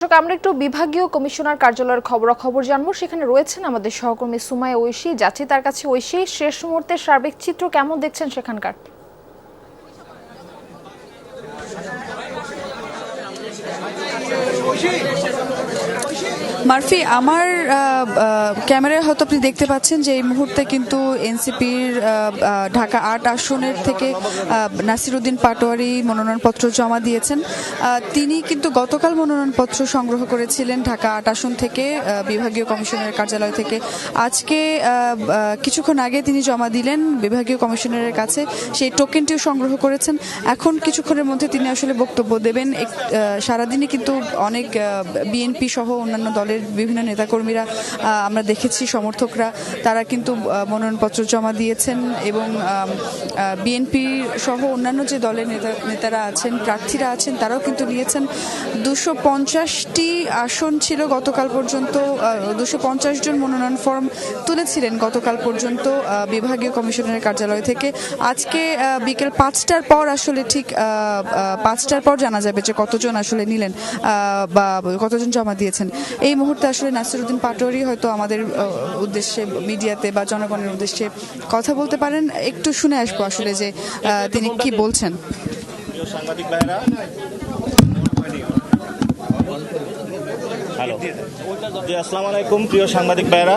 আমরা একটু বিভাগীয় কমিশনার কার্যালয়ের খবরাখবর জানবো। সেখানে রয়েছেন আমাদের সহকর্মী সুমাইয়া ঐশী। যাচ্ছি তার কাছে। ঐশী, শেষ মুহূর্তের সার্বিক চিত্র কেমন দেখছেন সেখানকার? মারফি, আমার ক্যামেরায় হয়তো আপনি দেখতে পাচ্ছেন যে এই মুহূর্তে কিন্তু এনসিপির ঢাকা ৮ আসনের থেকে নাসিরউদ্দিন পাটোয়ারি মনোনয়নপত্র জমা দিয়েছেন। তিনি কিন্তু গতকাল মনোনয়নপত্র সংগ্রহ করেছিলেন ঢাকা ৮ আসন থেকে, বিভাগীয় কমিশনারের কার্যালয় থেকে। আজকে কিছুক্ষণ আগে তিনি জমা দিলেন বিভাগীয় কমিশনারের কাছে, সেই টোকেনটিও সংগ্রহ করেছেন। এখন কিছুক্ষণের মধ্যে তিনি আসলে বক্তব্য দেবেন। সারাদিনে কিন্তু অনেক বিএনপি সহ অন্যান্য দলের বিভিন্ন নেতাকর্মীরা আমরা দেখেছি, সমর্থকরা তারা কিন্তু মনোনয়নপত্র জমা দিয়েছেন এবং বিএনপি সহ অন্যান্য যে দলের নেতারা আছেন, প্রার্থীরা আছেন, তারাও কিন্তু নিয়েছেন। 250টি আসন ছিল গতকাল পর্যন্ত। 250 জন মনোনয়ন ফর্ম তুলেছিলেন গতকাল পর্যন্ত বিভাগীয় কমিশনারের কার্যালয় থেকে। আজকে বিকেল 5টার পর আসলে ঠিক 5টার পর জানা যাবে যে কতজন আসলে নিলেন বা কতজন জমা দিয়েছেন। এই মুহূর্তে আসলে নাসিরউদ্দিন পাটোয়ারি হয়তো আমাদের উদ্দেশ্যে, মিডিয়াতে বা জনগণের উদ্দেশ্যে কথা বলতে পারেন। একটু শুনে আসবো আসলে যে তিনি কি বলছেন। সাংবাদিক ভাইরা, হ্যালো, জি আসসালামু আলাইকুম। প্রিয় সাংবাদিক ভাইরা,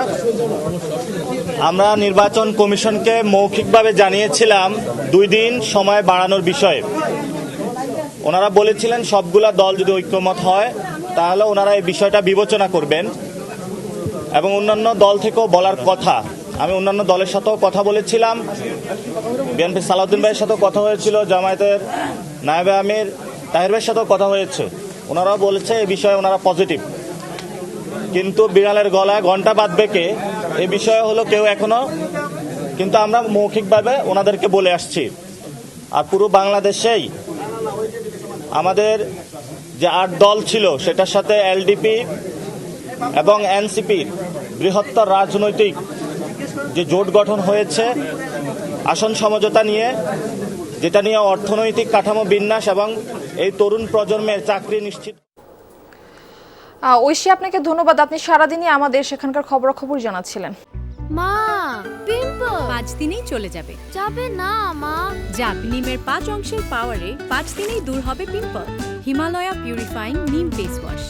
আমরা নির্বাচন কমিশনকে মৌখিকভাবে জানিয়েছিলাম 2 দিন সময় বাড়ানোর বিষয়ে। ওনারা বলেছিলেন সবগুলা দল যদি ঐক্যমত হয় তাহলে ওনারা এই বিষয়টা বিবেচনা করবেন এবং অন্যান্য দল থেকেও বলার কথা। আমি অন্যান্য দলের সাথেও কথা বলেছিলাম, বিএনপি সালাউদ্দিন ভাইয়ের সাথেও কথা হয়েছিল, জামায়াতের নায়েবে আমির তাহের ভাইয়ের সাথেও কথা হয়েছে। ওনারাও বলেছে এই বিষয়ে ওনারা পজিটিভ, কিন্তু বিড়ালের গলায় ঘন্টা বাঁধবে কে, এই বিষয়ে হলো কেউ এখনো, কিন্তু আমরা মৌখিকভাবে ওনাদেরকে বলে আসছি। আর পুরো বাংলাদেশেই আমাদের যে 8 দল ছিল সেটার সাথে এলডিপি এবং এনসিপির বৃহত্তর রাজনৈতিক যে জোট গঠন হয়েছে আসন সমঝোতা নিয়ে, যেটা নিয়ে অর্থনৈতিক কাঠামো বিন্যাস এবং এই তরুণ প্রজন্মের চাকরি নিশ্চিত। ঐশী, আপনাকে ধন্যবাদ। আপনি সারাদিনই আমাদের সেখানকার খবরাখবর জানাচ্ছিলেন। মা, পিম্পল 5 দিনেই চলে যাবে। যাবে না মা। যাক, নিমের 5 অংশের পাওয়ারে 5 দিনেই দূর হবে পিম্পল। হিমালয়া পিউরিফাইং নিম ফেস ওয়াশ।